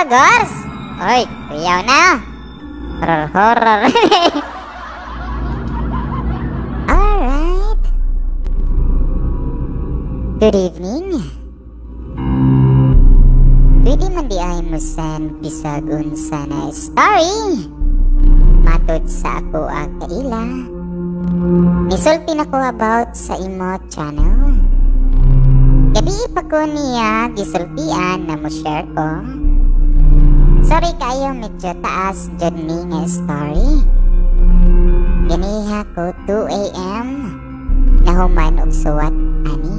Gors? Oy, kuyaw na. Horror. Alright. Good evening. Pwede man di ay mo send bisag unsa na story matod sa ako ang kaila. Nisulti na ko about sa imo channel. Gabi pa ko niya gisultian na mo share ko. Sorry kayo medyo taas jud ni nga story. Ganiha ko 2 AM nahuman og suwat ani.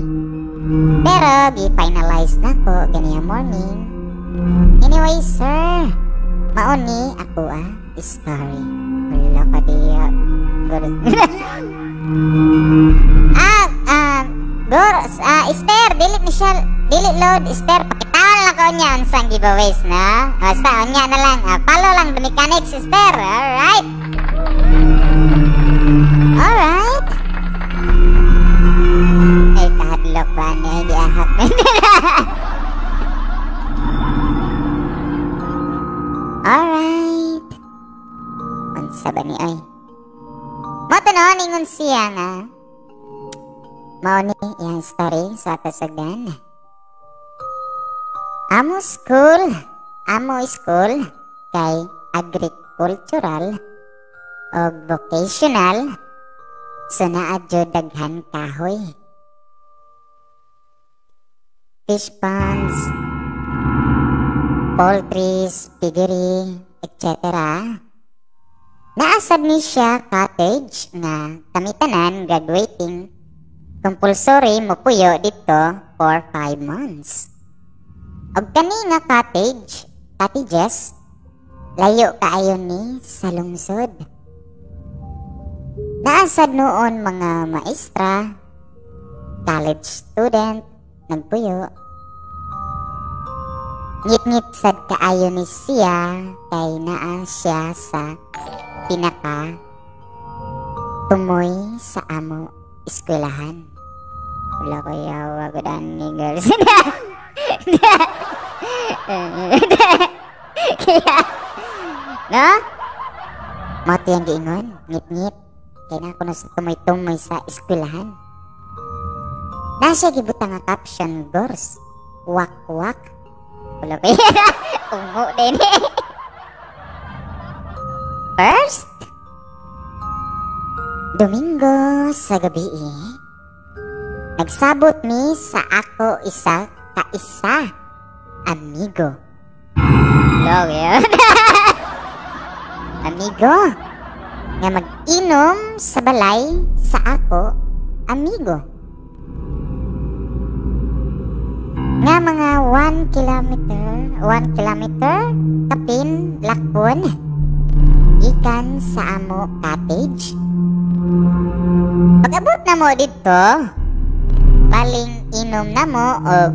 Pero gi-finalize na ko ganiha morning. Anyway sir, mauni ako story. Wala ka diya. Esther, dili load Esther, pakitawan lang ko niya unsang giveaways na. Basta unya na lang, follow lang the mechanics Esther. Alright. Ay kahadlok ba niya, hindi ahak na. Alright. Unsa ba ni ay? Moto no, ningon siya nga. Mauni yung story sa kasagdan. Amo school kay agricultural o vocational so naadyo daghan kahoy. Fish ponds, poultries, piggery, etc. Naasad ni siya cottage nga kami tanan graduating compulsory mo puyo dito for 5 months. Og kani nga cottages, layo kaayo ni sa lungsod. Naasad noon mga maestra, college student, nagpuyo. Ngit-ngit sad kaayo ni siya kay naa siya sa pinaka tumoy sa amo eskwelahan. Wala ko yawa gadan ni girls. Kaya, no? Mati yang giingon, ngit-ngit. Kaya na ako na sa tumoy-tumoy sa eskwelahan. Nasa gibutang nga caption, Gors, wak-wak. Wala ko yawa, ungo din eh. First, Domingo sa gabi nagsabot mi sa ako isa amigo. Log yun. Amigo nga mag-inom sa balay sa ako amigo. Nga mga 1 kilometer kapin lakpon gikan sa amo cottage. Pag-abot na mo dito, baling inom na mo og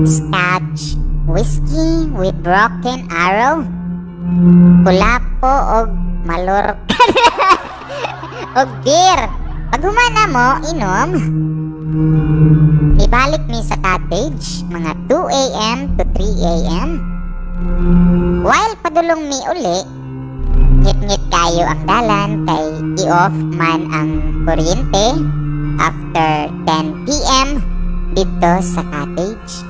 Scotch whiskey with Broken Arrow, kulapo og Mallorca og beer. Pag humana mo inom, ibalik mi sa cottage mga 2 AM to 3 AM. While padulong mi uli, ngit-ngit kayo ang dalan kay i-off man ang kuryente after 10 PM dito sa cottage.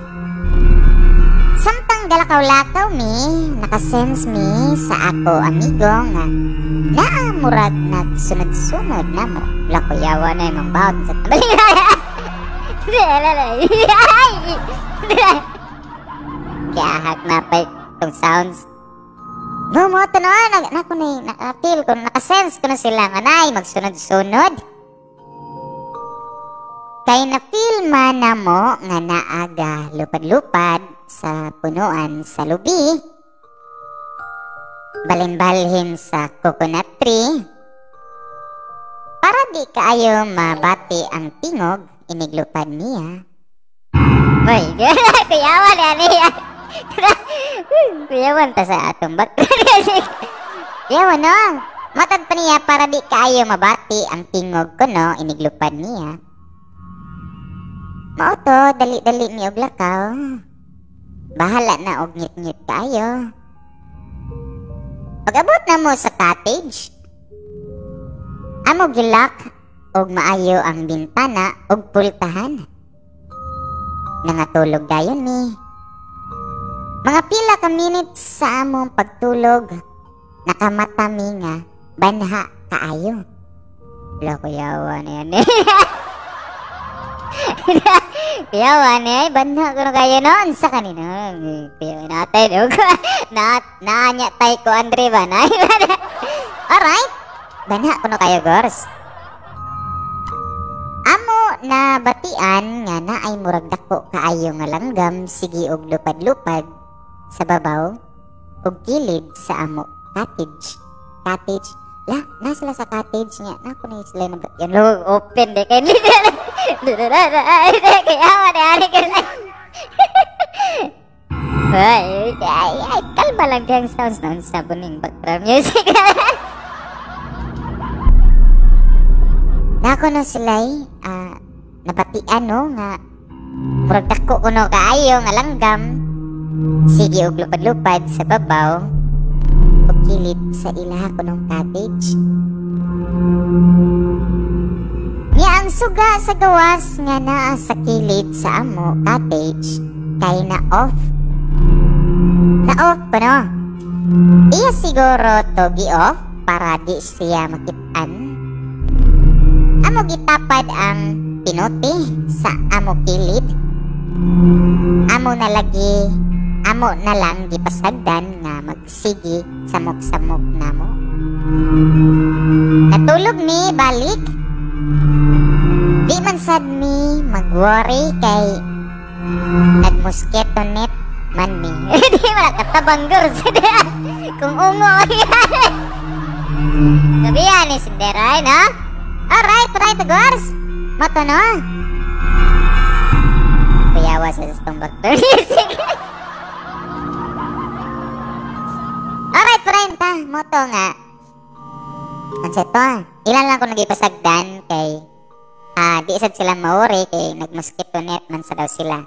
Samtang galakaw-lakaw mi, nakasense mi sa ako amigo nga naamurag nagsunod-sunod na mo. Lakuyawa na yung bawat sa tabaling. Kaya hak na pa itong sounds. No mo ito na, nakapil ko, nakasense ko na sila nga na magsunod-sunod. Kay na-feel man na mo nga naaga lupad-lupad sa punuan sa lubi, balin-balhin sa coconut tree, para di kaayo mabati ang tingog, iniglupad niya. Boy, kuyawan yan niya. Kuyawan ta sa atong background. Kuyawan no, matad pa niya para di kaayo mabati ang tingog ko no, iniglupad niya. Mauto, dali-dali mi og lakaw. bahala na og ngit-ngit kayo. Pag-abot na mo sa cottage, amo gilak og maayo ang bintana og pultahan. Nangatulog dayon mi. Mga pila ka minutes sa among pagtulog, nakamata mi nga banha kaayo. Wala ko yawa na yan eh. Yawa na eh, banha ko na kayo noon sa kanina. Natay naanya tay ko Andre ba na? Alright, banha ko na kayo gors. Amo na batian nga na ay murag dako kaayo nga langgam sige og lupad-lupad sa babaw ug kilid sa amo cottage. Cottage la na sila sa cottage niya na kuno sila na yan lo open de kay kaya wala ani ka ay kalma lang diyang sounds na sa buning background music. Nako no sila'y nabatian no nga murag dako kuno kaayo nga langgam sige og lupad-lupad sa babaw o kilid sa ilaha kunong cottage. Niya ang suga sa gawas nga naa sa kilid sa amo cottage kay na off pa no. Iya siguro to gi-off para di siya makit-an. Amo gitapad ang pinuti sa amo kilid. Amo na lang gipasagdan nga magsigi samok-samok namo. Natulog mi balik. Di man sad mi mag-worry kay nag-mosquito net man mi. Di man katabanggur sada kung ungo yan. Gabihan ni Sinderay na. Alright, gors. Mato no. Kuyawa sa sistong bakter. Alright, ta. Moto nga. Ansa to? Ilan lang ko nagipasagdan kay di sad sila mauri kay nag-mosquito net man sa daw sila.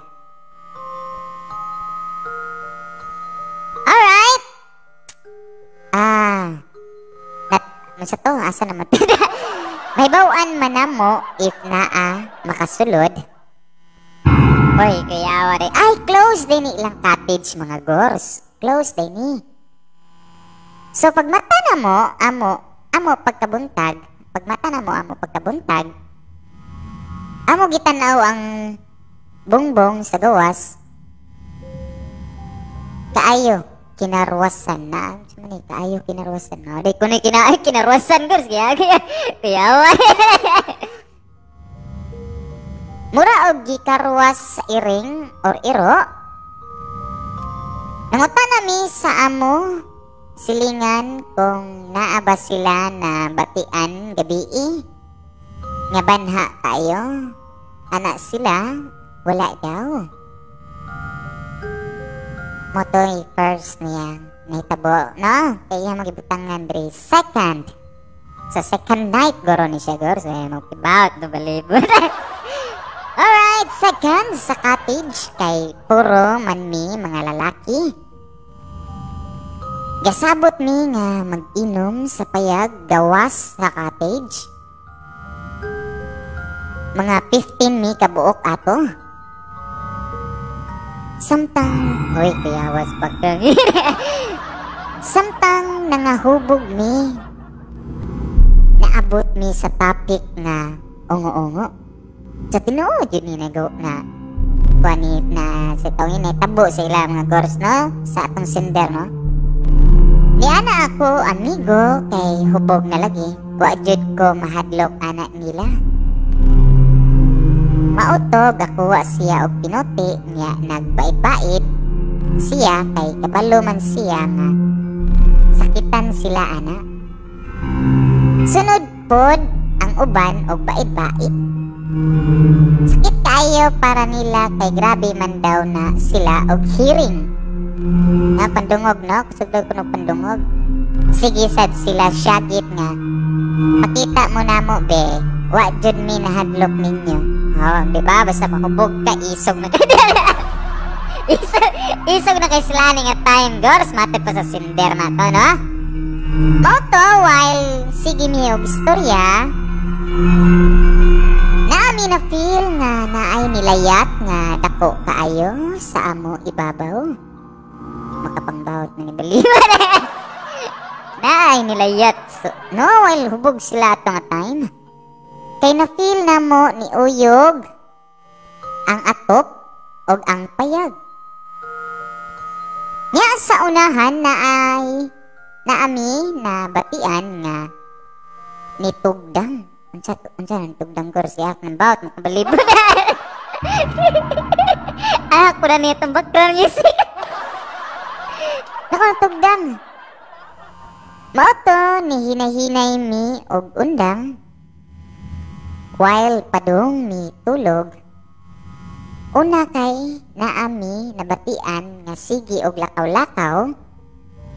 Alright. Ansa to? Asa naman to? May bawaan man namo if naa makasulod. Oy, kuyawa rin. Ay, close din ilang cottage mga gors. Close din ni. So pag mata na mo, amo pagkabuntag, amo gitanaw ang bongbong sa gawas. Kaayo kinarwasan na. Kaayo kinarwasan na. Di ko na kinarwasan gors kaya mura og gikarwas sa iring or iro. Nangutan nami sa amo silingan kung naaba sila na batian gabi nga banha kayo. Anak sila wala daw. Motoy first niya nahitabo no kaya magibutangan diri second. Sa second night goro ni siya goro so magkibaut no balibot. Alright, second sa cottage kay puro man mi mga lalaki. Gasabot mi nga mag-inom sa payag gawas sa cottage. Mga 15 mi kabuok ato. Samtang, hoy kuyawas pagkang. Samtang nangahubog mi. Naabot mi sa topic nga ongo-ongo. Sa tinuod yun na kuanit na sa taong yun tabo sa ilang mga gors no sa atong sender no. Niana ako amigo kay hubog na lagi wajud ko mahadlok anak nila. Mautog ako siya og pinuti niya nagbait-bait siya kay kabalo man siya nga sakitan sila ana. Sunod pod ang uban og bait-bait. Sakit kayo para nila kay grabe man daw na sila og hearing. Na pandungog no, kusugdog ko ng pandungog. Sige sad sila syagit nga. Pakita mo na mo be, wa jud mi nahadlok ninyo. Oh, di ba basta mahubog ka isog na kadala. Isog na kay Slani nga time, Gors. Matod pa sa sinder na to, no? Moto, while sige mi og istorya, naami na feel nga naay nilayat nga dako kaayo sa amo ibabaw. Makapangbawat na ni Baliwan. Naay nilayat. So, no, while hubog sila ato nga time. Kay na feel na mo ni uyog ang atop og ang payag. Nya sa unahan na ay naami na batian nga ni tugdang. Unsa nang tugdang Gors yak nang bawat makabalibo na. Ako na niya itong background music. Naku tugdang. Mauto ni hinay-hinay mi og undang while padung mi tulog. Una kay naami nabatian nga sige og lakaw-lakaw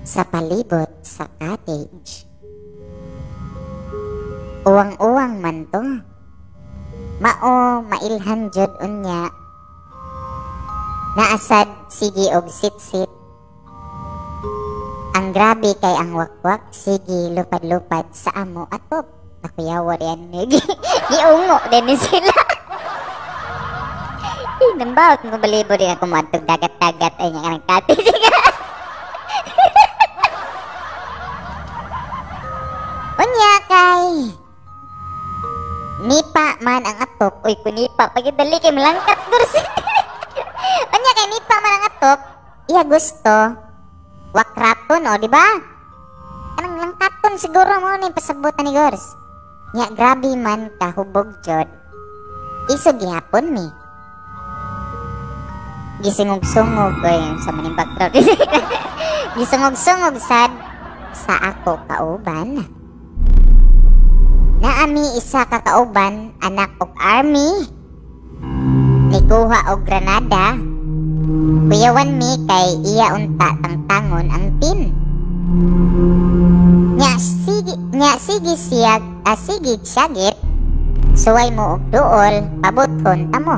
sa palibot sa cottage. Uwang-uwang man to. Mao mailhan jud unya. Naasad sige og sit-sit. Ang grabe kay ang wakwak sige lupad-lupad sa amo atop. Nakuyawa riyan giungo din sila. Nambawat mo balibo rin ako matog dagat-dagat ay nga nagkati siya. Unya kay nipa man ang atop. Uy kunipa pagidali kay malangkat Gors. Unya kay nipa man ang atop. Iya gusto wakraton o diba? Anong langkaton siguro mo ni pasabutan ni Gors. Nya grabe man kahubog jod. Isog gihapon mi. Gisungog-sungog ko yung sa maning background. Gisungog-sungog sad sa ako kauban. Naami isa ka kauban anak og army. Nikuha og granada. Kuyawan mi kay iya unta tangtangon ang pin. Nya sige siyag sige siyagit. Suway mo og duol pabuthon tamo.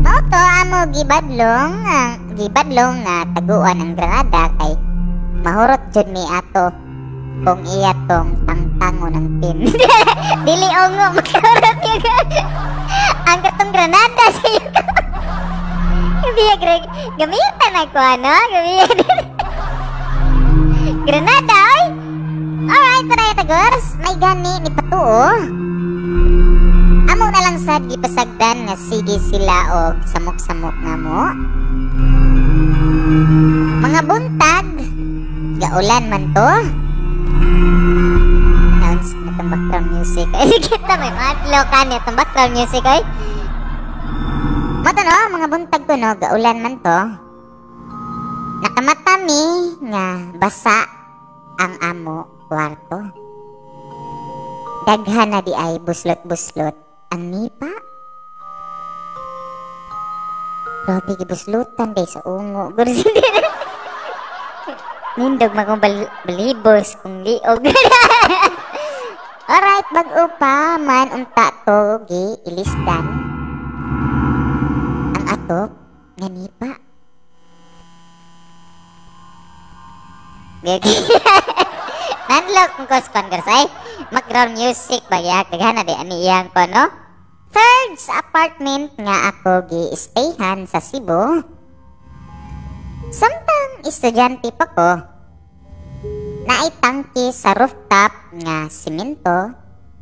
Mauto amo gibadlong nga taguan ang granada kay mahurot jud mi ato kung iya tong tangtangon ng pin. Dili ongo makarot yung ang katong granada sa iyo. Gabiya Greg gamitan ako ano gabiya granada ay alright para ito Gors may gani ni patuo. Amo na lang sad gipasagdan nga sige sila og samok-samok nga mo. Mga buntag gaulan man to. Sounds na itong background music. Ay kita may madlo ka niya itong background music ay. Mata no, mga buntag ko no, gaulan man to. Nakamatami nga basa ang amo kwarto. Daghan na di ay buslot-buslot ang nipa. Grabe gibuslutan day sa ungo. Nindog magong balibos kung liog. Alright, bag-o pa man unta to ilisdan ang atop nga nipa. Nanlok kung kuskon Gors ay background music bagyak daghana di ani iyang ko no. Third sa apartment nga ako gi-stayhan sa Cebu. Samtang estudyante pa ko, naay tangke sa rooftop nga simento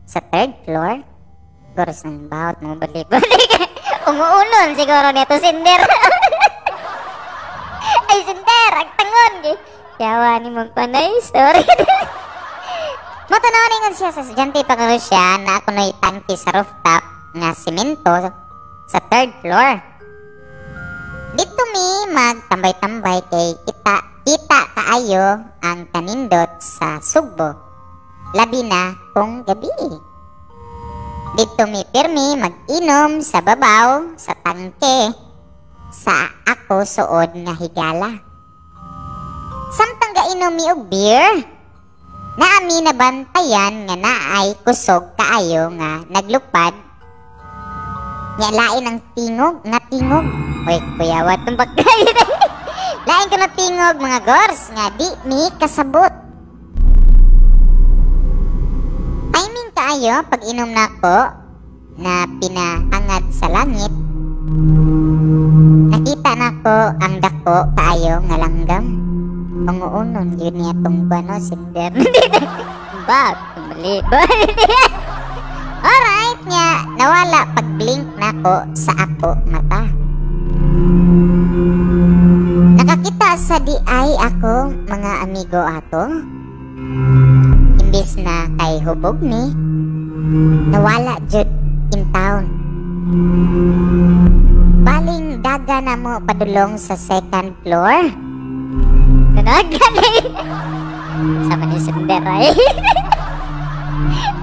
sa third floor. Gors ng bawat mo balik-balik. Umuunon siguro nito sinder. Ay sinder, agtangon yawa ni mong panay story. Matanaw siya sa estudyante pa ko siya na ako na'y tangke sa rooftop nga simento sa third floor. Dito mi magtambay-tambay kay kita kaayo ang kanindot sa Sugbo. Labi na kung gabi. Dito mi pirmi mag-inom sa babaw sa tangke sa ako suod nga higala. Samtang gainom mi og beer, naami nabantayan nga naay kusog kaayo nga naglupad Nya lain ang tingog, nga tingog. Uy, kuya, wat ng pagkain. Lain ko na tingog mga gors, nga di mi kasabot. Timing kaayo pag inom na ko na pinahangad sa langit. Nakita na ko ang dako kaayo nga langgam. Panguunon yun niya tong bano sinder. Bag, mali ba? Alright nga, nawala pag-blink na ko sa ako mata. Nakakita sa di ay ako mga amigo ato. Imbis na kay hubog ni, nawala jud in town. Baling daga na mo padulong sa second floor. Nanaga ni. Sama ni Senderay.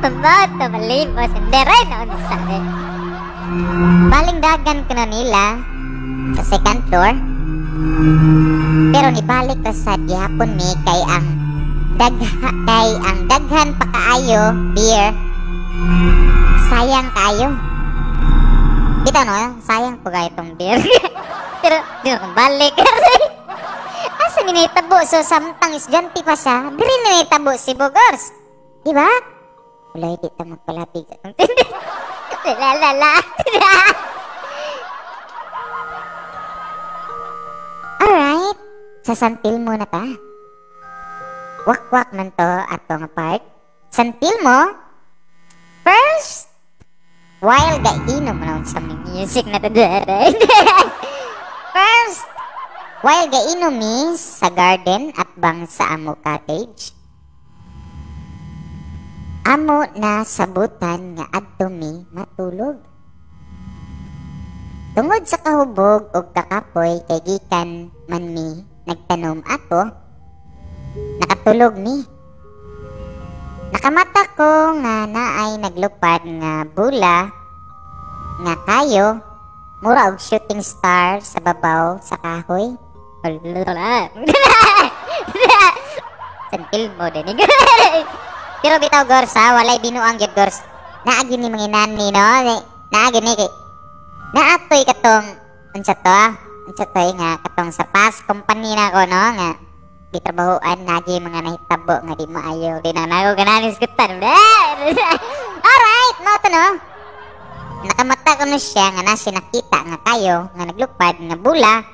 Pambawat na mali mo Senderay na unsari. Baling dagan ko na nila sa second floor. Pero nibalik ko sa gihapon ni kay ang daghan pa kaayo beer. Sayang kayo. Kita no, sayang po kayo itong beer. Pero di ko balik kasi asa ni tabo so samtang estudyante pa siya. Diri ni tabo si Bogors. Di ba? Wala di ta magpalapig. La. Alright, sasantil mo na ta. Wak-wak man to ato nga part. Santil mo. First, while gainom mo na sa music na to. First, while gainom mi sa garden at bang sa amo cottage. Amo na sabutan nga adto mi matulog. Tungod sa kahubog o kakapoy kay gikan man mi nagtanom ato, nakatulog mi. Nakamata ko nga naay naglupad nga bula nga kayo mura og shooting star sa babaw sa kahoy. Santil mo din. Pero bitaw gors ha, walay binuang gyud gors. Naagi ni mga inani no, naagi ni kay naatoy katong unsa to nga katong sa past company na ko no nga gitrabahoan nagi mga nahitabo nga di maayo di na nago gananis kutan. Alright, no to no. Nakamata ko no siya nga nasi nakita nga kayo nga naglupad nga bula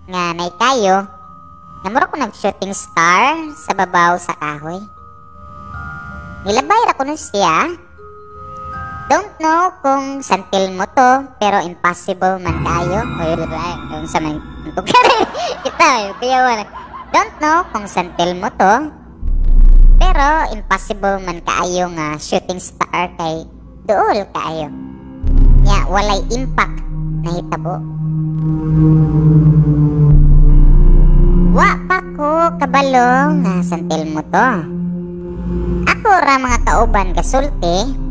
nga nay kayo nga mura ko nag-shooting star sa babaw sa kahoy. Nilabay ra ko no siya. Don't know kung santil mo to, pero impossible man kayo. Yung sa man kita, kaya don't know kung santil mo to, pero impossible man kaayo nga shooting star kay duol kaayo. Nya walay impact na hitabo. Wa pa ko kabalo nga santil mo to. Ako ra mga kauban kasulti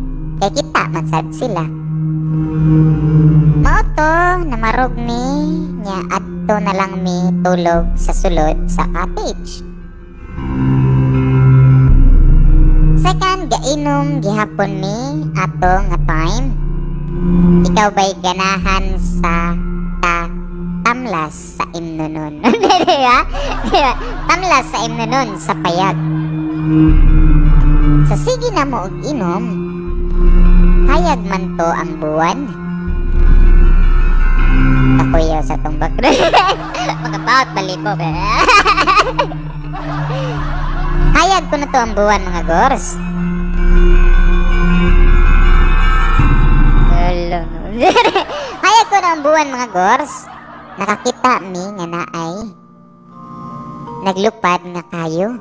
kay kita matsad sila. Mauto na marog ni nya adto na lang mi tulog sa sulod sa cottage. Second gainom gihapon mi ato nga time. Ikaw ba'y ganahan sa tamlas sa imnonon? Diba? Tamlas sa imnonon sa payag. Sa sige na mo og inom, hayag man to ang buwan. Kakuyaw sa tong background. Makabawat balibo. Hayag ko na to ang buwan mga gors. Hayag ko na ang buwan mga gors. Nakakita mi nga naay naglupad nga kayo.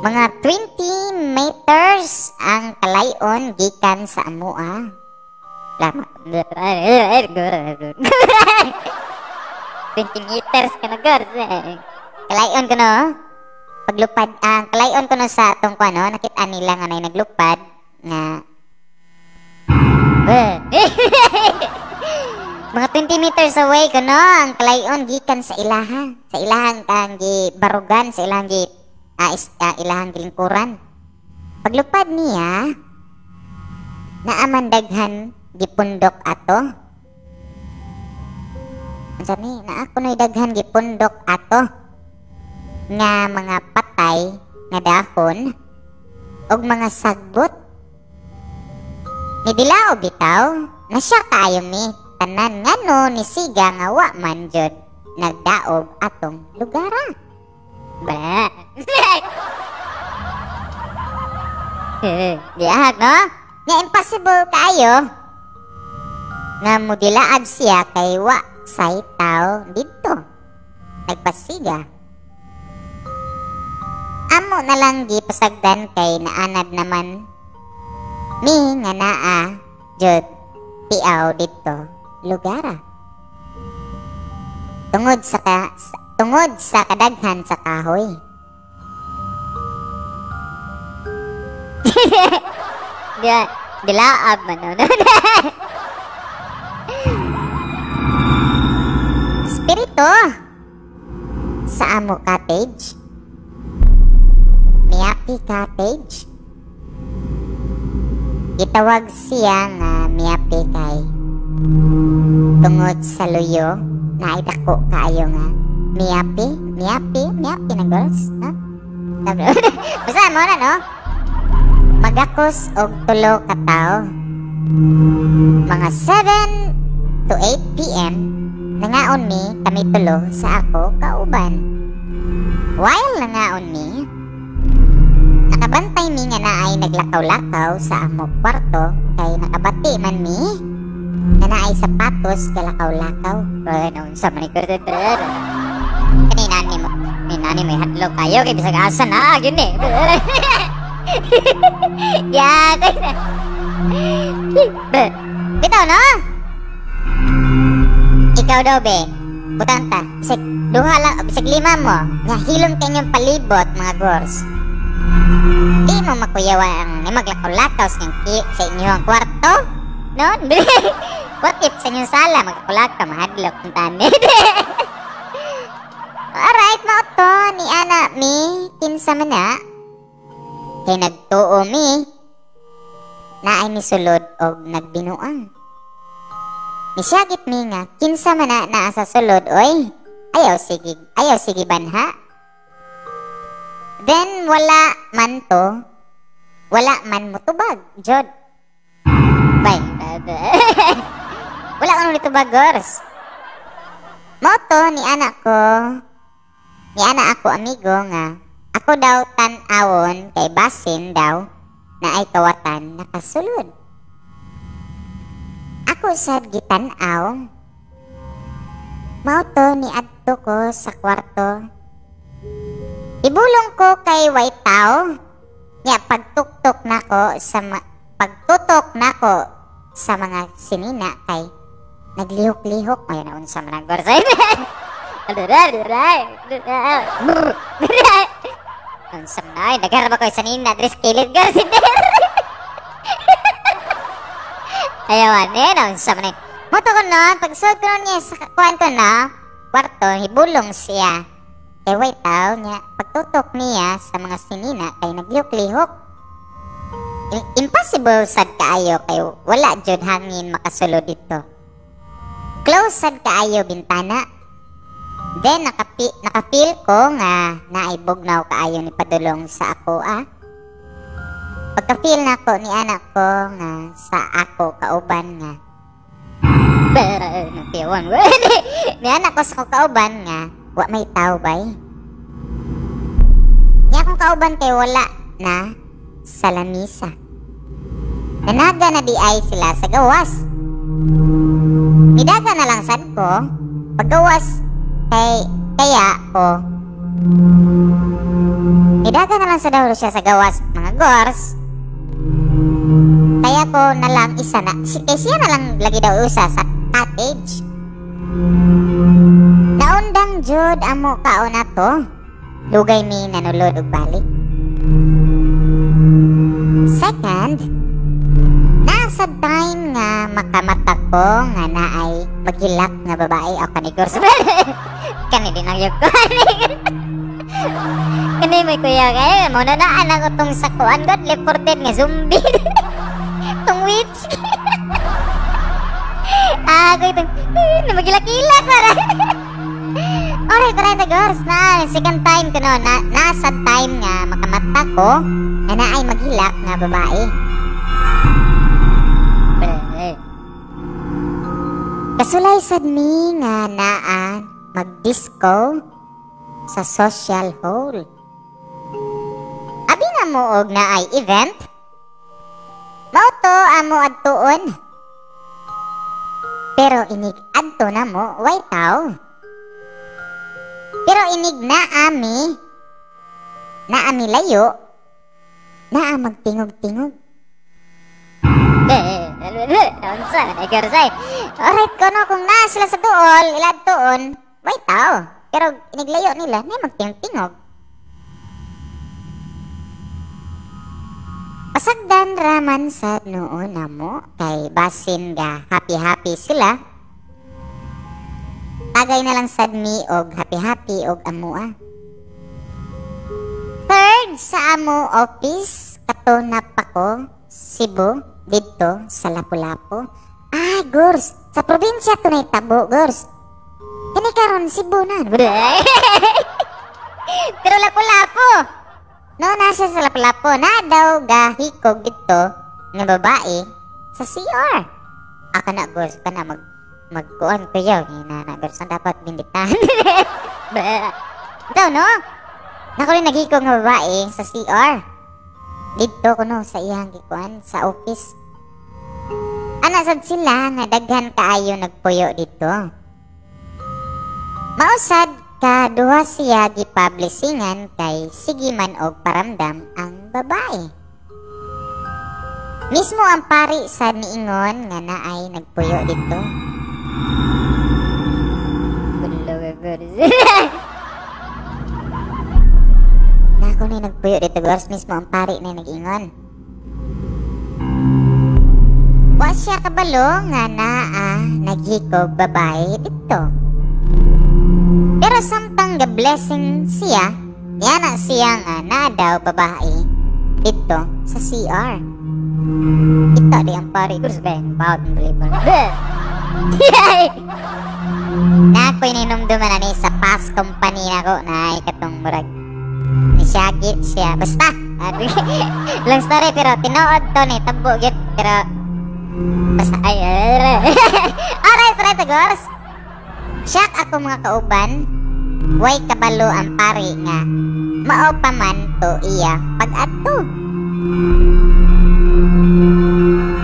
Mga 20 meters ang kalayon gikan sa amoa. Lama. 20 meters ka na gors. Kalayon ko no. Paglupad ang kalayon ko no sa atong kuno, nakita nila nga nay naglupad nga mga 20 meters away ko no, ang kalayon gikan sa ilaha. Sa ilahang kang gibarugan, sa ilahang ilahang gilingkuran. Paglupad niya, naamandaghan gipundok ato. Unsa ni na ako no'y daghan gipundok ato nga mga patay nga dahon og mga sagbot. Nidilao bitaw na siya kaayo mi tanan ngano ni siga nga wa man jud nagdaog atong lugara. Ba. Diahag no? Nga impossible kayo nga mudilaad siya kay wa say tao dito nagpasiga. Amo na lang gipasagdan kay naanad naman mi nga naa jud tiaw dito lugara. Tungod sa kadaghan sa kahoy. Dilaab man no. Spirito sa amo cottage. Miyapi cottage. Gitawag siya nga miyapi kay tungod sa luyo na idako kaayo nga miyapi na girls, no? Basta mo na, no? Magakos og tulo ka tao. Mga 7 to 8 p.m. nangaon mi kami tulo sa ako kauban. While nangaon mi, nakabantay mi nga naay naglakaw-lakaw sa amo kwarto kay nakabati man mi nga naay sapatos galakaw-lakaw. Noon sa manikord. Kanina may hadlok kayo kay bisag asa na yun eh. Yan. Bitaw no? Ikaw daw be, butang ta, bisag duha lang, bisag lima mo, nga hilom kanyang palibot mga gors. Di mo makuyawan ang maglakaw-lakaw sa inyong kwarto, no? What if sa inyong sala maglakaw-lakaw, mahadlok ng tanid. Alright, mauto ni ana mi, kinsa man na. Kay nagtuo mi, naay ni sulod og nagbinuang. Nisyagit mi nga, kinsa man na naa sa sulod, oy, ayaw sige banha. Then wala man mutubag, jod. Bay, wala man mutubag, gors. Moto ni anak ako amigo nga, ako daw tan-awon kay basin daw na ay kawatan nakasulod. Ako sad gitan-aw. Mauto ni adto ko sa kwarto. Ibulong ko kay white tao. Nya pagtutok nako sa mga sinina kay naglihok-lihok ay naun sa mga gorsay. Ang samnay, nagharap ako sa nina, dres kilid garsin. Ayawan ang samnay. Moto ko na, pagsuod ko niya sa kwanto na, kwarto, hibulong siya. Eh wait tao niya, pagtutok niya sa mga sinina kay naglihok-lihok. Impossible sad kaayo kay wala jud hangin makasulod dito. Close sad kaayo bintana. Then nakapil ko nga naibugnaw kaayo ni padulong sa ako Pagka-feel nako ni anak ko nga sa ako kauban nga. Pero natiwan ni anak ko sa kauban nga wa may tao bay. Ni akong kauban kay wala na sa lamisa. Nanaga na di ay sila sa gawas. Midaga na lang sad ko paggawas kaya ko midaga na lang sa daw siya sa gawas mga gors. Kaya ko na lang isa na siya na lang lagi daw usa sa cottage. Naundang jud amo kao na to. Lugay mi nanulod og balik. Second, nasa time nga makamata ko nga naay maghilak nga babae o kanigor sa kani din ang yug ko. Kani may kuya kaya mo na naan ako tong sakuan god reported nga zombie. Tong witch. Ako itong magilak-ilak para. Alright, girls, na second time ko no, nasa time nga makamata ko na naay maghilak nga babae. Kasulay sad mi nga naa mag-disco sa social hall. Abi na mo og naay event. Mao to amo adtuon. Pero inig adto na mo way tao. Pero inig na ami layo, naa magtingog-tingog. Alright ko no, kung na sila sa duol, ilad tuon, way tao. Pero iniglayo nila, na magtingog-tingog. Pasagdan raman sa noon na mo, kay basin ga happy-happy sila. Tagay na lang sad mi og happy-happy og amua. Third sa amo office, katunap ako, Cebu, dito sa Lapu-Lapu. Ah, girls, sa probinsya to na itabo, girls. Kani karon Cebu na. Pero Lapu-Lapu. No, nasa sa Lapu-Lapu na daw gahikog dito ng babae sa CR. Aka na, girls, ka na magkuhan ko yaw. Na girls, na dapat binditahan. Ito, no? Naku rin naghikog ng babae sa CR. Dito ko no, sa iyang gikuan, sa office. Anasad sila nga daghan kaayo nagpuyo dito. Mausad ka duha siya gipublishingan kay sige man og paramdam ang babae. Mismo ang pari sa niingon nga naay nagpuyo dito. Nako na nagpuyo dito, girls, mismo ang pari na nag-ingon. Wa siya kabalo nga naa naghikog babae dito. Pero samtang ga-blessing siya, yana siya nga na daw babae dito sa CR. Ito di ang pari, girls, bang about unbelievable. Na ako'y ninumduman na ni sa past company na ko na ikatong murag nisyagit siya. Basta long story, pero tinood to ni tabo git. Pero basta ay alright, girls. Shock ako mga kauban. Way kabalo ang pari nga mao pa man to iya pag-adto.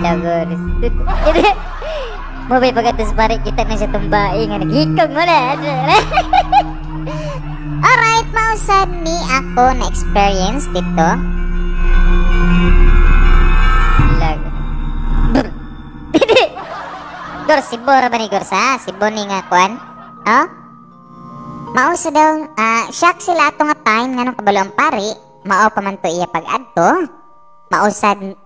Lagos mo bay pag-adto pari kita na siya tumbae nga naghikog mo na. Alright, mausad ni ako na experience dito. Gors, Cebu ra ba ni Gors, ha? Cebu ni nga kuan? Oh? Mausad daw, shock sila ato nga time nga nung kabalo ang pari, mao pa man to iya pag-adto. Mausad,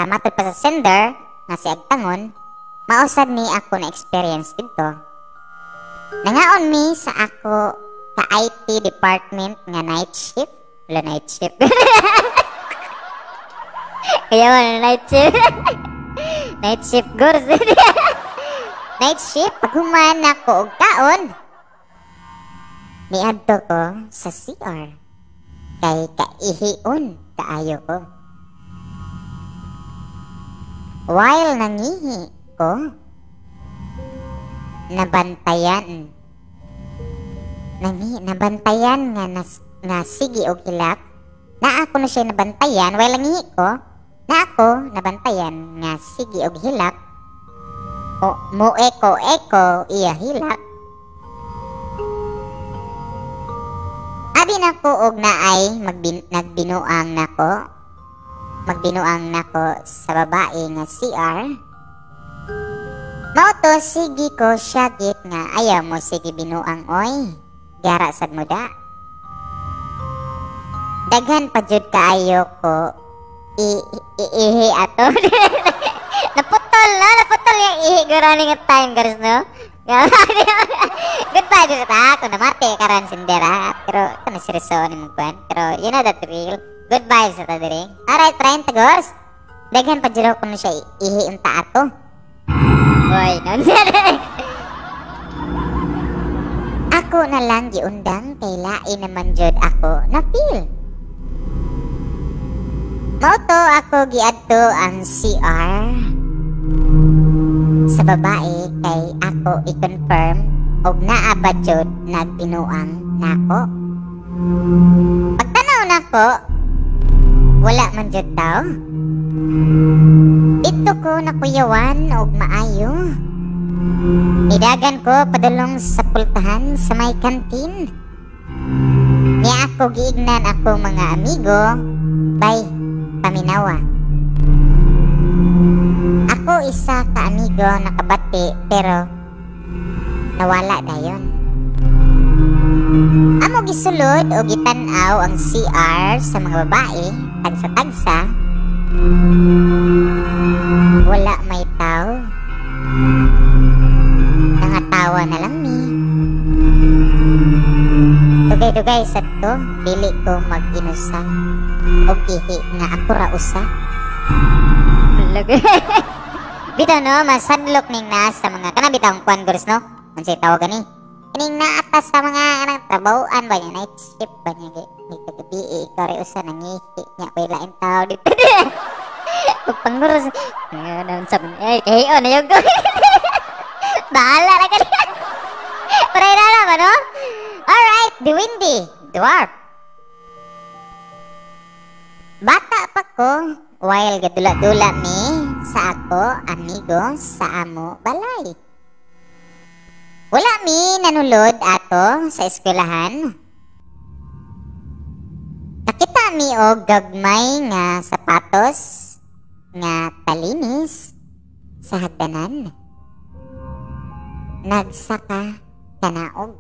matod pa sa sender, nga si Agtangon, mausad ni ako na experience dito. Nangaon mi sa ako sa IT department nga night shift. Wala night shift. Kaya wala night shift. Night shift, girls. Night shift, pag human ako og kaon, niadto ko sa CR. Kay kaihion kaayo ko. While nangihi ko, nabantayan nga sige og hilak. Na ako na siya nabantayan while nangihi ko. Na ako nabantayan nga sige og hilak. O mo eko iya hilak. Abi nako og naay nagbinuang nako. Magbinuang nako sa babae nga CR. Mao to sige ko syagit nga ayaw mo sige binuang oy. Gara sad mo da. Daghan pa jud kaayo ko ihi ato. Naputol yung ihi gurani nga time, guys, no? Goodbye dito ta, kung namate karan sindera. Pero ito na seryoso ni mong kwan. Pero you know that real. Goodbye sa tadiri. Alright, friend, tagos. Daghan pa jiro kung siya ihi unta ato. Boy, ako na lang giundang kay lain naman jud ako na feel. Mauto ako giadto ang CR sa babae kay ako i-confirm og naa ba jud nagtinuang nako. Pagtanaw nako, wala man jud daw. Dito ko nakuyawan og maayo. Nidagan ko padulong sa pultahan sa may kantin. Niya ako giignan ako mga amigo, bay paminawa. Ako isa ka amigo nakabati pero nawala dayon. Amo gisulod o gitan-aw ang CR sa mga babae tagsa-tagsa. Wala may tao. Nangatawa na lang ni. Dugay-dugay sa to, dili ko mag-inusa og ihi nga ako ra usa. Bitaw no, masadlok ning na sa mga kana bitawng kwan gurs no. Unsay tawag gani? Kining naatas sa mga anang trabahoan ba niya, night shift ba niya dito gabi ikaw ri usa nangihi nya way lain tao dito. Pangurus. Ngayon sa kayo na yung bahala na ka niya. Paray na naman, no? Alright, the windy dwarf. Bata pa ko, while gadula-dula mi sa ako, amigo, sa amo, balay. Wala mi nanulod ato sa eskwelahan. Nakita mi og gagmay nga sapatos nga talinis sa hagdanan. Nagsaka kanaog.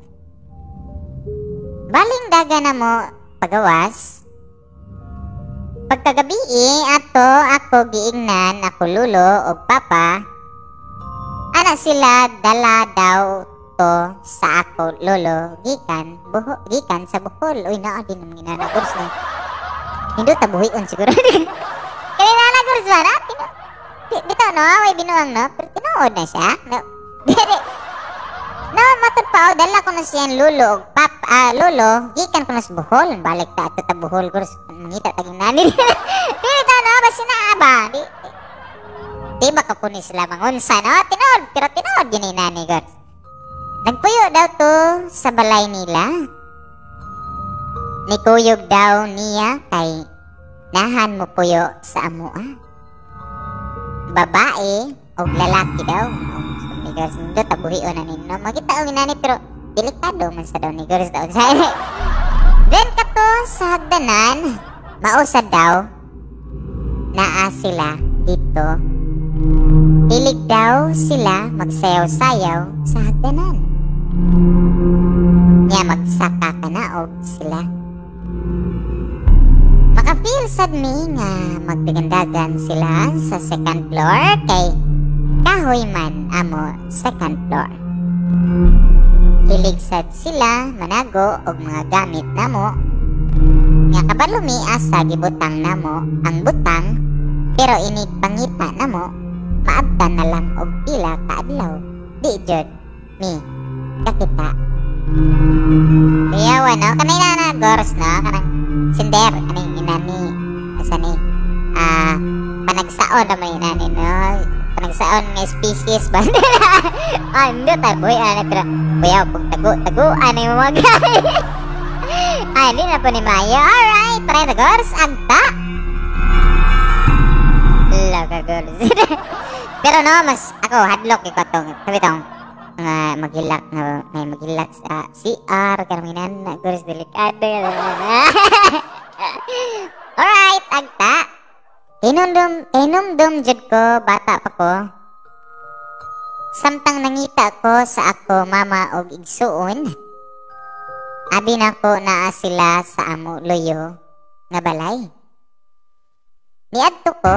Baling daga na mo pagawas. Pagkagabi ato ako giingnan ako lulo og papa. Ana sila dala daw to sa ako lolo gikan sa Bohol. Uy naa din ang ginanagos na. Hindi ta buhion siguro. Kaya nanagos ba na? Bitaw no, way binuang no, pero tinuod na siya. No, no, matod pa o, dala ko na siyang lulo o lolo, gikan ko na sa Bohol. Balik ta ato ta Bohol, gurs, mangita taging nani. Dito no, basi na ba? Di ba kapuni sila mangunsa, no? Tinood, pero tinood yun yung nani, gurs. Nagpuyo daw to sa balay nila. Nikuyog daw niya kay nahan mo puyo sa amo, babae o lalaki daw. Nigers nindo tabuhion na ninyo. Magita o minani pero delikado man sa daw nigers daw. Then kato sa hagdanan, mausad daw naa sila dito. Hilig daw sila magsayaw-sayaw sa hagdanan. Niya magsaka kanaog sila. Maka-feel sad me nga magtigandagan sila sa second floor kay kahoy man amo second floor. Hilig sad sila manago og mga gamit namo. Nga kabalumi asa gibutang namo ang butang pero ini pangita namo maabtan na lang og pila ka adlaw. Di jud mi kakita. Kuyawa no, kanay na gors no, kanang sinder, kanay inani, asa ni, panagsaon naman inani no, panagsaon ng species ba? Hindi tayo boy, pero kuyaw, kung tagu-taguan yung mga gay. Hindi na po ni Maya. Alright, try na gors, agta. Loka gors. Pero no, mas ako, hadlock ikaw itong, sabi itong, maghilak na may maghilak sa CR karaminan na gurs delikado. Alright, agta. Inumdum jud ko bata pa ko. Samtang nangita ko sa ako mama og igsuon. Abi na ko naa sila sa amo loyo nga balay. Niadto ko,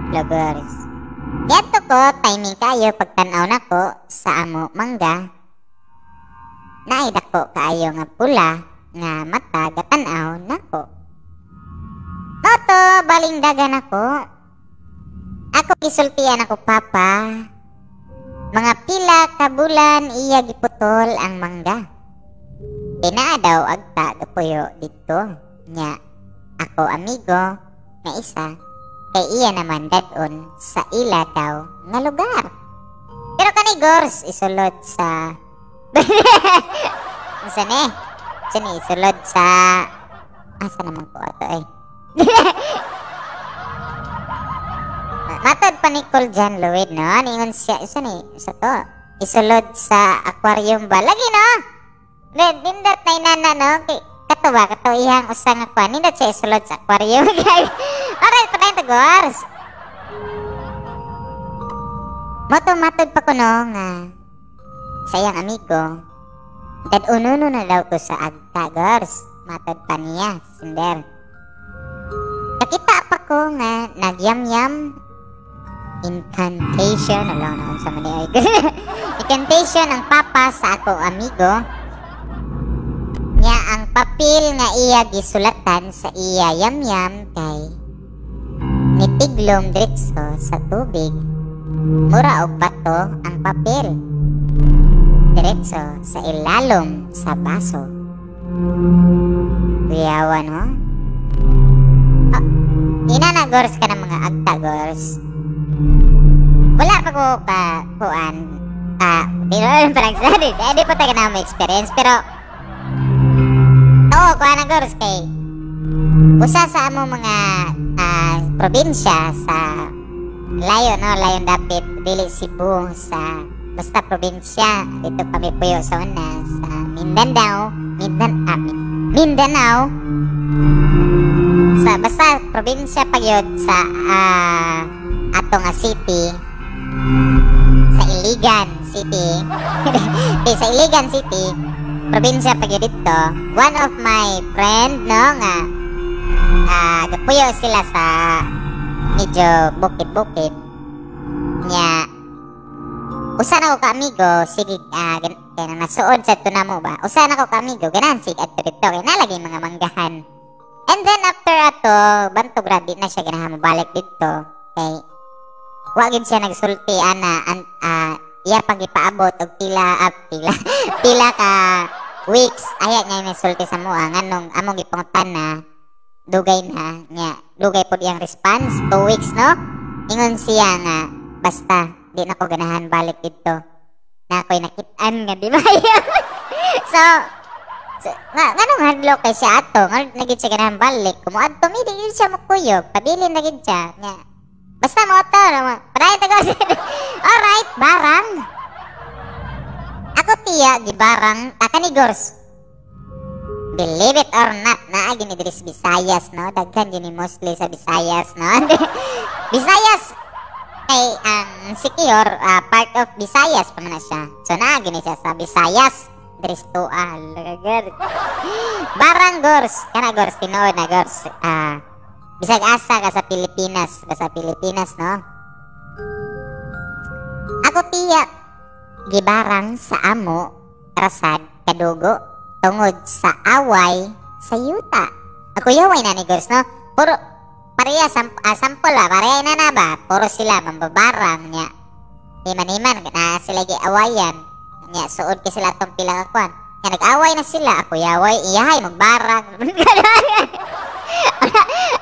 logors. Niadto ko timing kayo pagtan-aw nako sa amo mangga. Naidako kaayo nga pula nga mata gatan-aw nako. Noto baling dagan ako. Ako gisultian ako papa. Mga pila ka bulan iya giputol ang mangga. Dinaa daw agta gapuyo dito. Nya ako amigo nga isa kay iya naman dadon sa ila daw nga lugar. Pero kani Gors isulod sa Sani isulod sa asa naman ko ato eh. Matod pa ni Jan Lloyd no, ningon siya isa ni sa to. Isulod sa aquarium ba lagi no? Nindot na inana no, katuwa ihang usang aqua, nindot siya isulod sa aquarium. Alright, pa tayo Gors. Matod pa ko no nga sa iyang amigo. Dad ununo na daw ko sa agta Gors. Matod pa niya, sinder. Nakita pa ko nga nagyam-yam incantation alam na sa mani incantation ang papa sa ako amigo nya ang papel nga iya gisulatan sa iya yam-yam kay nitiglom diretso sa tubig mura og bato ang papel diretso sa ilalom sa baso. Kuyawan ho? Inana Gors ka ng mga agta Gors. Wala pa ko kuan pero parang sabi hindi pa tayo na may experience pero oo kuan na Gors kay usa sa amo mga probinsya sa layo no layon dapit dili Cebu sa basta probinsya dito kami puyo sa una sa Mindanao sa basta probinsya pa yun sa ato nga city sa Iligan City sa Iligan City probinsya pa yun dito. One of my friend no nga gapuyo sila sa medyo bukid-bukid nya usa na ko ka amigo sige kaya nasuod sa tunamo ba usa na ko ka amigo ganan sige at dito kaya nalagay mga manggahan. And then after ato, bantog ra di na siya ganahan mabalik dito. Kay wa gid siya nagsulti ana iya pang ipaabot og pila ka weeks aya nga nagsulti sa mua nganong among gipangutan na dugay na nya dugay pod iyang response 2 weeks no. Ingon siya nga basta di na ko ganahan balik dito. Na ako'y nakit-an nga di ba? So nganong hadlok kay siya ato nga nagid siya ganahan balik kumuadto mi di siya makuyog pabilin nagid siya nya basta mo ato paray tago. Alright barang ako tiya di barang ni Gors believe it or not naa gini diri sa Visayas no daghan gini mostly sa Visayas no. Visayas ay ang secure part of Visayas pa man siya so naa gini siya sa Visayas Dristo lagagar barang Gors kana Gors tinuod na Gors bisag asa ka sa Pilipinas no ako tiyak gibarang sa amo rasad kadugo tungod sa away sa yuta ako yaway na ni Gors no puro pareha sample ba pareha na ba puro sila mambabarang niya himan na sila giawayan nya suod ka sila tong pila ka kwan nga nag-away na sila ako yaway iyahay magbarang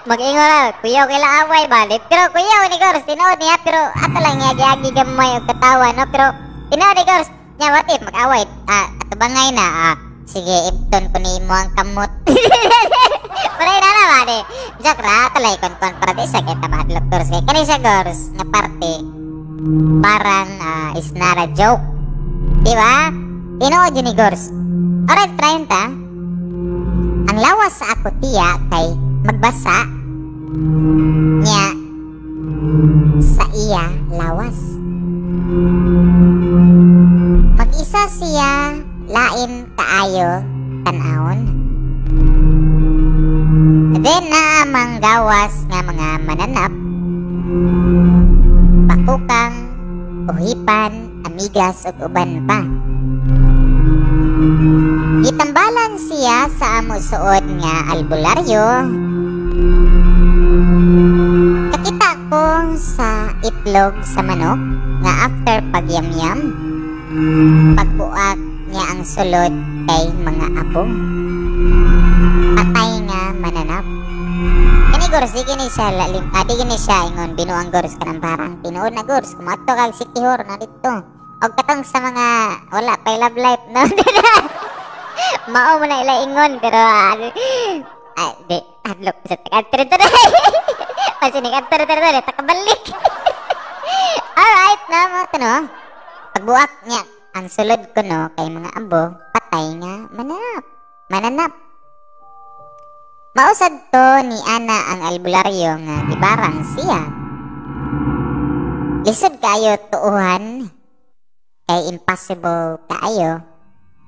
mag-ingon na kuyaw kailang away balik pero kuyaw ni Gors tinuod niya pero ato lang niya giagi gamay og katawa no pero tinuod ni Gors nya what if mag-away atubangay na sige ipton ko ni mo ang kamot paray na na ba di joke ra talay kon para di sa kita madlok Gors kay kani siya Gors nga parte parang is not a joke. Diba? Tinuod yun ni Gors. Alright, trying ta. Ang lawas sa ako tiya kay magbasa niya sa iya lawas. Mag-isa siya lain kaayo tanawon. Then naamang gawas nga mga mananap pakukang uhipan amigas ug uban pa. Gitambalan siya sa amo suod nga albularyo. Kakita ko sa itlog sa manok nga after pagyamyam, pagbuak niya ang sulod kay mga abo. Patay nga mananap. Kani gors, di gini siya lalim, di gini siya ingon binuang gors ka ng parang tinuod na gors, kumato kag sikihor na dito. O katong sa mga wala pay love life no. Mao mo na ila ingon pero di adlok sa taga-tira. Masih nih kan tara takabalik. Alright na mo no. Pagbuak niya ang sulod ko no kay mga abo, patay nga mananap. Mausad to ni Ana ang albularyo nga gibarang siya. Lisod kayo tuuhan kay impossible kaayo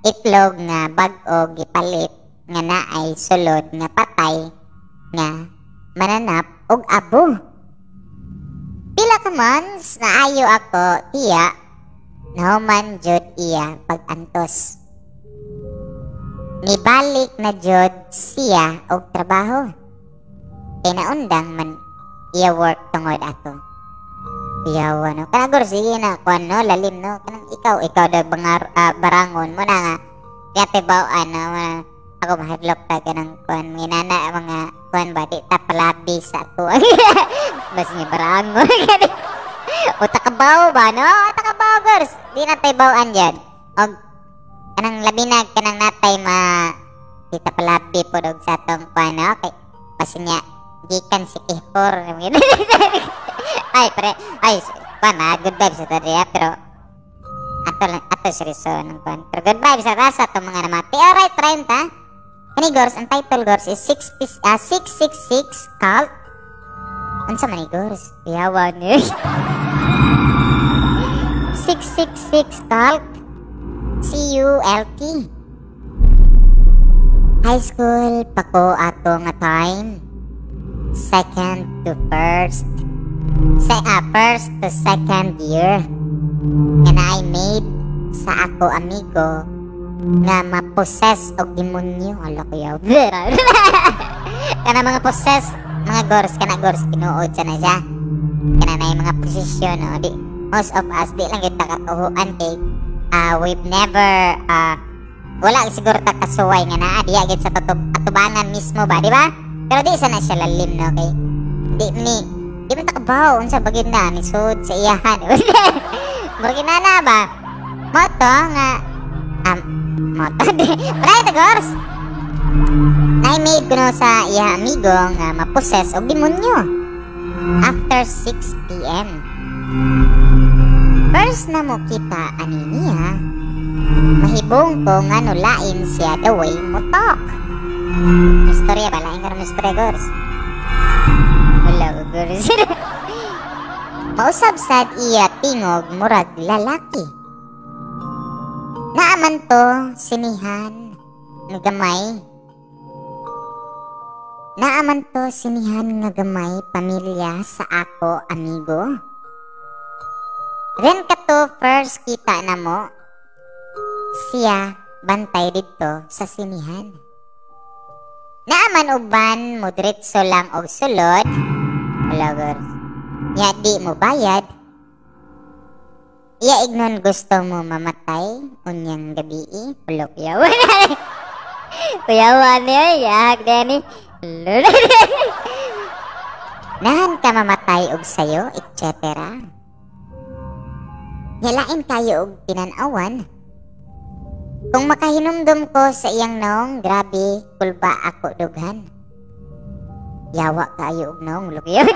itlog nga bag-o gipalit nga naay sulod nga patay nga mananap og abo. Pila ka months na ayo ako tiya nahuman jud iya pag-antos. Nibalik na jud siya og trabaho. Kay naundang man iya work tungod ato. Iyawa no. Kana gor sige na kuan no lalim no. Kanang ikaw daw barangon mo na nga. Kaya tibawaan no. Ako mahadlok ta kanang kuan minana mga kuan ba di ta palabi sa ato. Bas ni barangon. O takabaw ba no? Takabaw gors. Di na tay bawaan diyan. Og kanang labi na kanang natay di ta palabi pod og sa tong kuan no. Kay bas niya gikan si Kihor. Ay kuan good vibes sa tariya pero ato seryoso ng kuan. Pero good vibes sa rasa tong mga namati. Alright, 30. Kani gors, ang title gors is 666 Cult. Unsa man ni gors? Yawa ni. 666 Cult. CULT. High school pa ko ato nga time. Second to first to second year. And I made sa ako amigo nga ma-possess og demonyo. Ala ko yaw. Kana mga possess, mga gors, tinuod siya na siya. Kana na yung mga posisyon, no? Most of us, di lang kita katuhuan kay we've never, wala siguro ta kasuway nga naa, di agad sa atubangan mismo ba, di ba? Pero di sana siya lalim, no? Kay, di man takabaw, unsa bagid na, nisod sa iyahan. Bagid na ba? Moto nga, moto di right gors na-made ko no sa iya amigo nga ma-possess og demonyo after 6 p.m. First na mo kita ani niya mahibong ko nga nulain siya the way mo talk. Istorya ba lain karon istorya gors wala gors. Mausab sad iya tingog murag lalaki. Naaman to sinihan nga gamay. Naaman to sinihan nga gamay pamilya sa ako amigo. Ren ka to first kita na mo. Siya bantay dito sa sinihan. Naaman uban mo diretso lang og sulod. Wala gors. Ya di mo bayad. Iya ignon gusto mo mamatay unyang gabi pulok yawan. Kuyawan niya yak deni. Nahan ka mamatay og sayo etc. Nyalain kayo og tinanawan. Kung makahinumdum ko sa iyang naong grabe kulba ako dughan. Yawa kayo og naong lukyaw.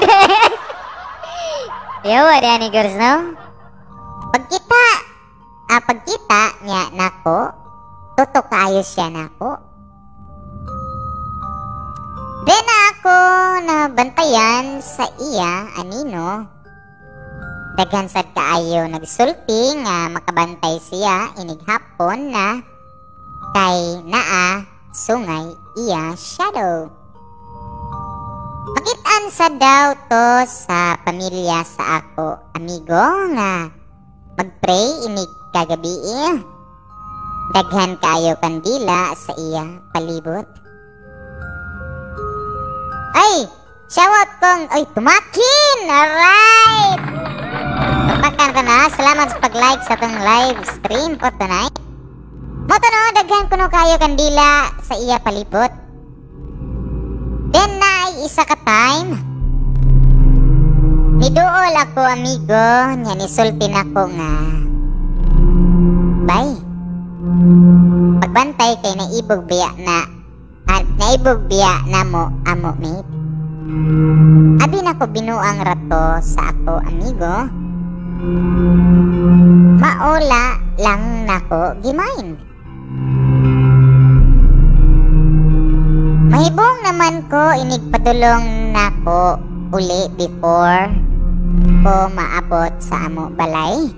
Yawa deni girls no. Pagkita niya nako, tuto kayo siya nako. Then ako na bantayan sa iya anino. Daghan sad kaayo nagsulti nga makabantay siya inig hapon na kay naa sungay iya shadow. Makitaan sa daw to sa pamilya sa ako amigo nga magpray inig kagabi. Daghan kaayo kandila sa iya palibot. Ay! Shout kong! Ay! Tumakin! Alright! ka na. Salamat sa pag-like sa itong live stream for tonight. Moto no, daghan kuno kayo kandila sa iya palibot. Then na isa ka time. Niduol ako amigo, nya nisulti nako nga. Bye. Pagbantay kay naibog biya na naibog biya na mo amo mate. Abi nako binuang rato sa ako amigo. Maola lang nako gimain. Mahibong naman ko inigpadulong nako uli before ko maabot sa amo balay.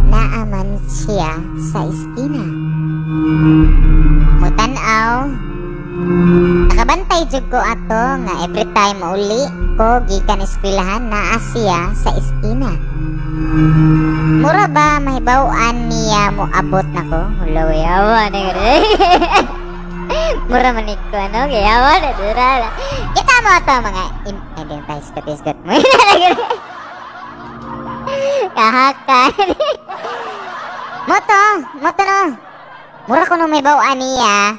Naaman siya sa iskina. Mutanaw. Nakabantay jud ko ato nga every time uli ko gikan eskwelahan naa siya sa iskina. Mura ba mahibaw-an niya mo abot nako? Hulo yawa ni mura manik ko ano yawa na dura. Kita mo to mga identize mo. Kahakan. Moto no. Mura ko no mahibaw-an niya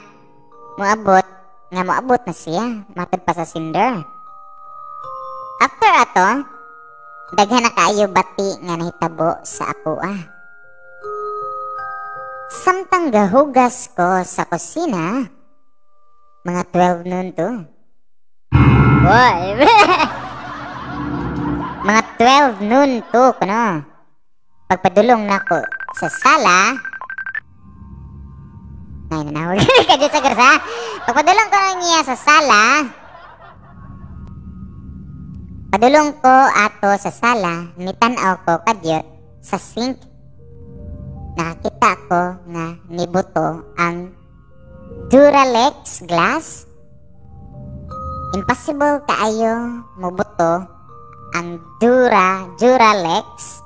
moabot na siya matod pa sa cinder. After ato daghan na kaayo bati nga nahitabo sa ako Samtang gahugas ko sa kusina mga 12 noon to. Boy. Mga 12 noon to kuno. Pagpadulong nako sa sala. Ay, nanawag ka dyan sa garsa. Pagpadulong ko niya sa sala. Padulong ko ato sa sala. Nitanaw ko kadyot sa sink. Nakakita ko nga nibuto ang Duralex glass. Impossible kaayo mubuto ang Duralex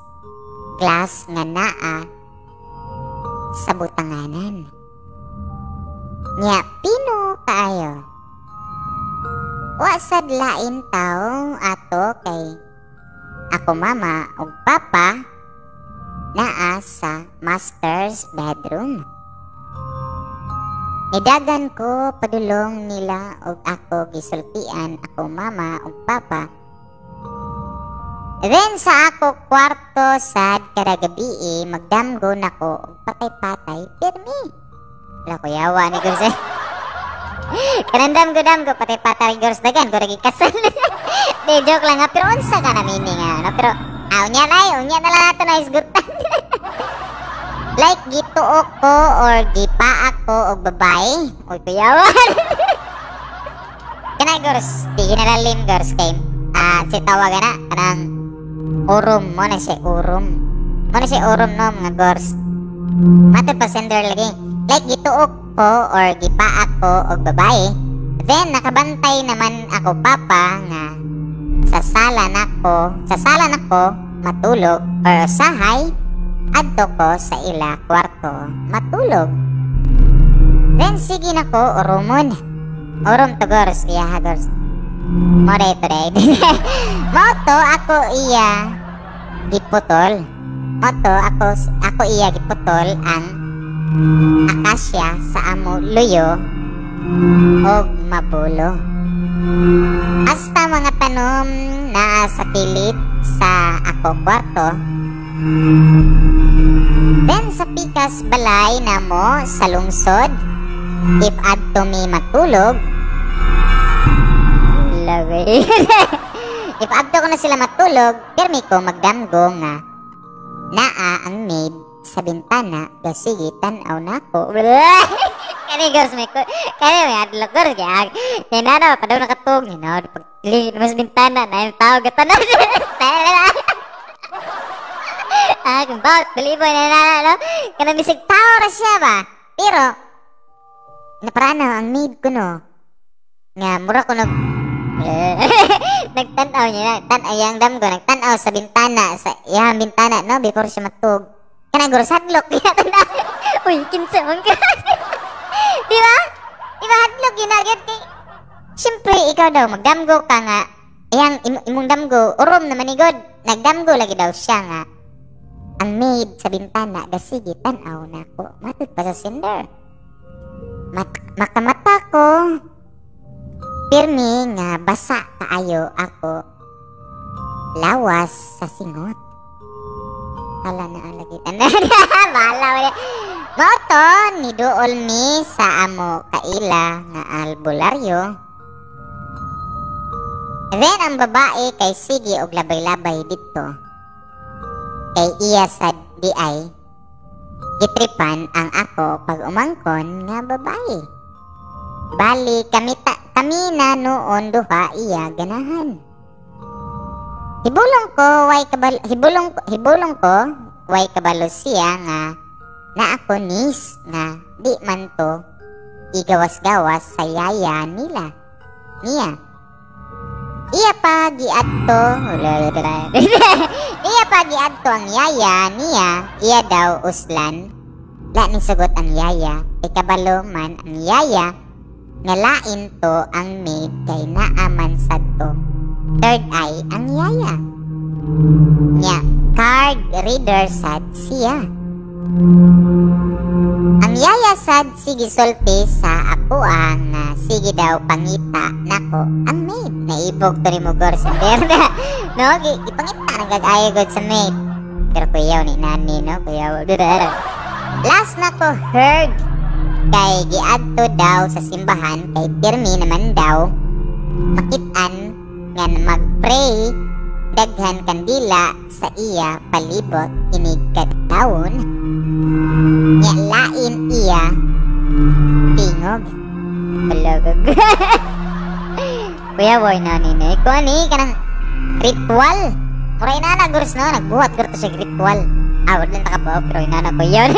glass nga naa sa butanganan. Nya pino kaayo. Wa sad lain tao ato kay ako mama ug papa naa sa master's bedroom. Nidagan ko padulong nila ug ako gisultian ako mama ug papa. Then sa ako kwarto sad kada gabi magdamgo nako og patay-patay pirmi. Wala ko yawa ni Gors kanandam ko patay-patay Gors dagan ko lagi kasal. De joke lang nga pero unsa ka na meaning no? Pero unya na lang nato na isgutan. Like gituok ko or gipaak ko og babae oy kuyawan. Kana Gors di ginalalim Gors kay si tawagan na kanang urom mo na si urom no mga Gors. Mate pa sender lagi. Like gituok ko or gipaak ko og babae. Then nakabantay naman ako papa nga sa sala nako matulog or usahay adto ko sa ila kwarto matulog. Then sige nako urumon. Urom to Gors iya Gors. More today. Moto ako iya giputol. Ako iya giputol ang akasya sa amo luyo og mabulo. Hasta mga tanom na sa pilit sa ako kwarto. Then sa pikas balay na mo sa lungsod if adto mi matulog lagi. If adto ko na sila matulog permi ko magdamgo nga naa ang maid sa bintana sige tanaw nako. Kani Gors may adlok Gors kaya nana pa daw nakatog pag mas bintana na yung tao gatanan. Kung bakit baliboy na nana no kana bisig tao ra siya ba pero naparana ang maid ko no nga mura ko nagtanaw niya yang dam ko nagtanaw sa bintana sa iyang bintana no before siya matug. Kana Gors hadlok niya tanda. Uy kinsa man ka. Di ba hadlok ginagad kay siyempre ikaw daw magdamgo ka nga Iyang imong damgo, urom naman ni God. Nagdamgo lagi daw siya nga. Ang maid sa bintana, gasigi, tanaw na ko. Matod pa sa sender. Makamata ko. Pirmi nga basa kaayo ako. Lawas sa singot. Hala na ang lagi. Bahala wala. Moto, ni duol mi sa amo kaila nga albularyo. Then ang babae kay sige og labay-labay dito. Kay iya sa di ay gitripan ang ako pag umangkon nga babae. Bali kami na noon duha iya ganahan. Hibulong ko way kabalo siya nga na ako nis nga di man to igawas-gawas sa yaya nila. Niya. Iya pa giadto ang yaya niya. Iya daw uslan. La ni sagot ang yaya. Ikabalo man ang yaya. Ngalain to ang maid kay naaman sadto. Third eye ang yaya. Nya card reader sad siya. Ang yaya sad sige sulti sa ako ang sige daw pangita nako ang maid. Naibog to ni Mugor sa berda. No, ipangita nagagayo god sa maid. Pero kuyaw ni nani no, kuyaw. Last na ko heard kay giadto daw sa simbahan kay pirmi naman daw makit-an nga mag-pray daghan kandila sa iya palibot inig kadawon. Nya lain iya tingog. Balagag. Kuya boy nani ne ko ani kanang ritual. Muray na nagurs no nagbuhat ko to sa ritual. Awad lang takabaw pero inana ko yun.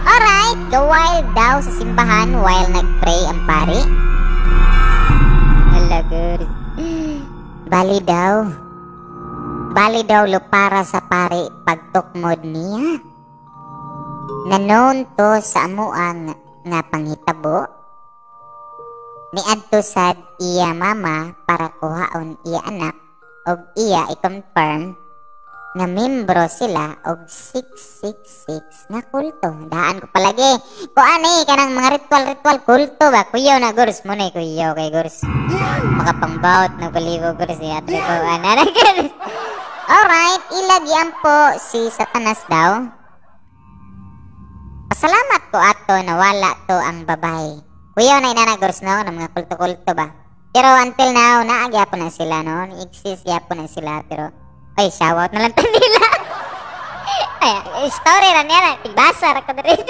Alright, go wild daw sa simbahan while nagpray ang pari. Balagag. Bali daw lupara sa pari pagtukmod niya. Nanon to sa amuang nga panghitabo. Niadto sad iya mama para kuhaon iya anak og iya i-confirm nga membro sila og 666 nga kulto. Daan ko palagi. Kuan kanang mga ritual kulto ba? Kuyaw na gurs mo na kuyaw kay gurs. Makapangbawt na baligo gurs ni atli ko ana gurs. Alright, ilagyan po si Satanas daw. Pasalamat ko ato na wala to ang babae. Kuyaw na inanagors no, ng mga kulto-kulto ba? Pero until now, naagyapon na sila no, exist yapon na sila, pero ay, shoutout na lang to nila. Ay, story na niya, tigbasa ra ko na rin.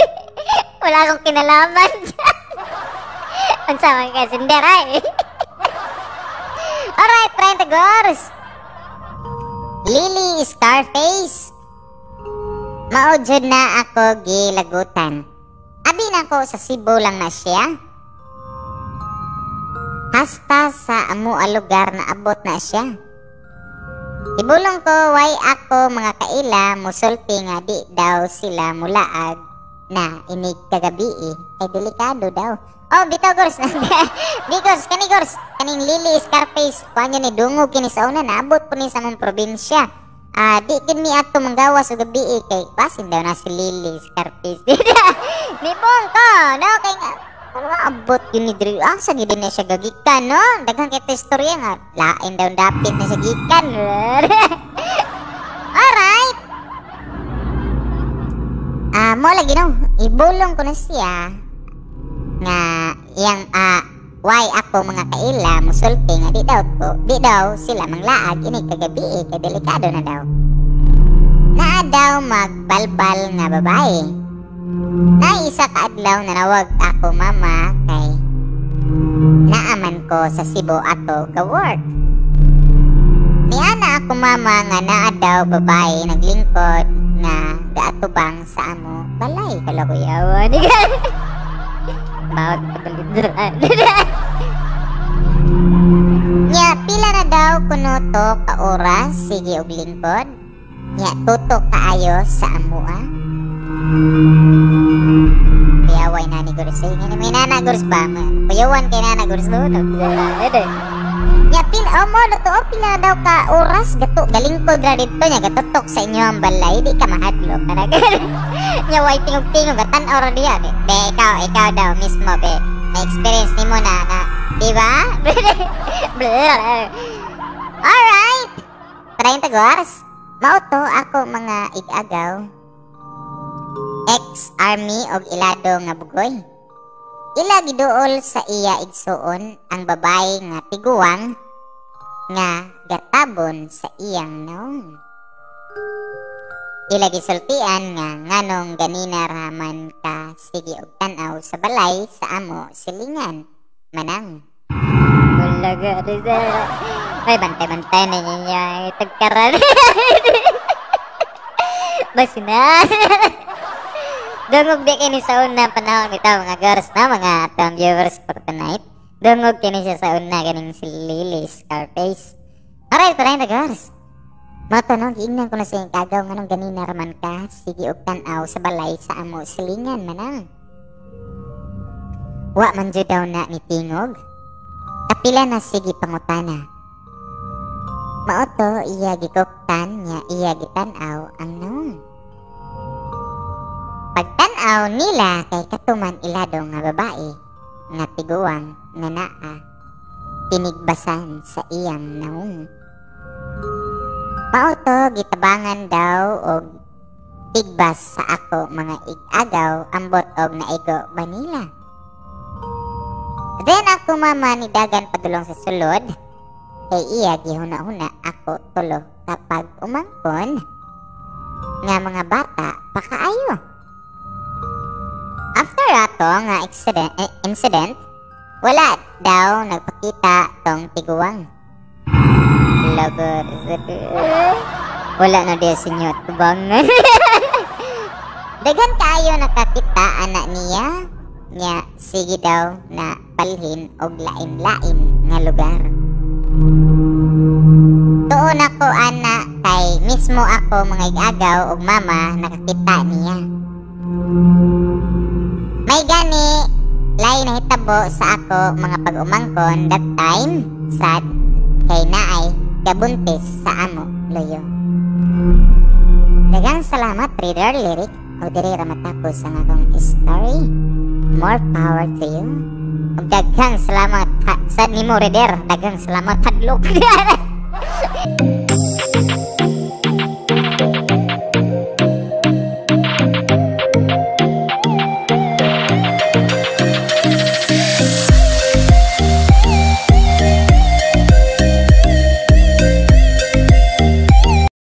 Wala akong kinalaman dyan. Ang sama ka, sinderay. Alright, trying to gors. Lily Scarface. Maujud na ako gilagutan. Abi na ko sa Cebu lang na siya. Hasta sa amo a lugar na abot na siya. Ibulong ko why ako mga kaila musulti nga di daw sila mulaag na inig kagabi ay delikado daw. Oh, bitaw gors. Di gors, kaning Lily Scarface kuanya ni dungog kini sa una naabot po ni sa mong probinsya. Di kin mi ato manggawas og gabi kay basin daw na si Lily Scarface. Ni bong ko, no kay nga ano abot yun ni Dre. Sa gid na siya gagikan, no? Daghang kay istorya nga lain daw dapit na sa gikan. Alright. Mo lagi no, ibulong ko na siya nga yang why ako mga kaila musulti nga di daw sila manglaag ini kagabi kay delikado na daw. Naa daw magbalbal nga babae. Na isa ka adlaw nanawag ako mama kay naaman ko sa Cebu ato ka work. Niana ako mama nga naa daw babae naglingkod nga gaatubang sa amo balay kalakuyawan. Bawat kabalidran. Nya pila na daw kuno to ka oras sige og lingkod. Nya tutok kaayo sa amo Kuyaway na ni Gurs. May nana Gurs ba? Kuyawan kay nana Gurs no? Nya mo to pila daw ka oras gato galingkod ra dito nya gatutok sa inyo ang balay di ka mahadlok talaga. Nya way tingog-tingog gatan-aw ra diya be. Ikaw daw mismo be. May experience nimo na di ba? Alright. 30 oras. Mauto ako mga igagaw. Ex-army og ilado nga bugoy. Ila giduol sa iya igsuon ang babae nga tiguwang nga gatabon sa iyang naong. Ila gisultian nga nganong ganina raman ka sige og tan-aw sa balay sa amo silingan manang. Bulaga disa. Ay bantay-bantay na niya tagkaran. Basina. Dungog di kini sa una panahon ito mga girls na mga atong viewers for tonight. Dungog kini siya sa una ganing si Lily Scarface. Alright, parang girls. Matanong, giingnan ko na sa iyong kagaw nga nung ganina raman ka. Sige og tan-aw sa balay sa amo silingan manang. Wa man jud daw na ni tingog. Kapila na sige pangutana. Maoto iya gikuptan nya iya gitan-aw ang naong. Pagtan-aw nila kay katuman ilado nga babae nga tiguwang nga naa pinigbasan sa iyang naong. Mauto gitabangan daw og tigbas sa ako mga igagaw ambot og naigo ba nila. Then ako mama ni dagan padulong sa sulod kay iya gihuna-huna ako tulo kapag umangkon nga mga bata pakaayo. After ato nga incident, wala daw nagpakita tong tiguwang. Lagor. Wala na dia sinyo tubangan. Dagan kayo nakakita anak niya. Nya sige daw na palhin og lain-lain nga lugar. Tuon ako ana kay mismo ako mga igagaw og mama nakakita niya. May gani lain na hitabo sa ako mga pag-umangkon that time sad kay naay gabuntis sa amo loyo. Daghang salamat reader lyric o diri ra matapos ang akong story. More power to you. Og daghang salamat sa nimo reader, daghang salamat hadlok.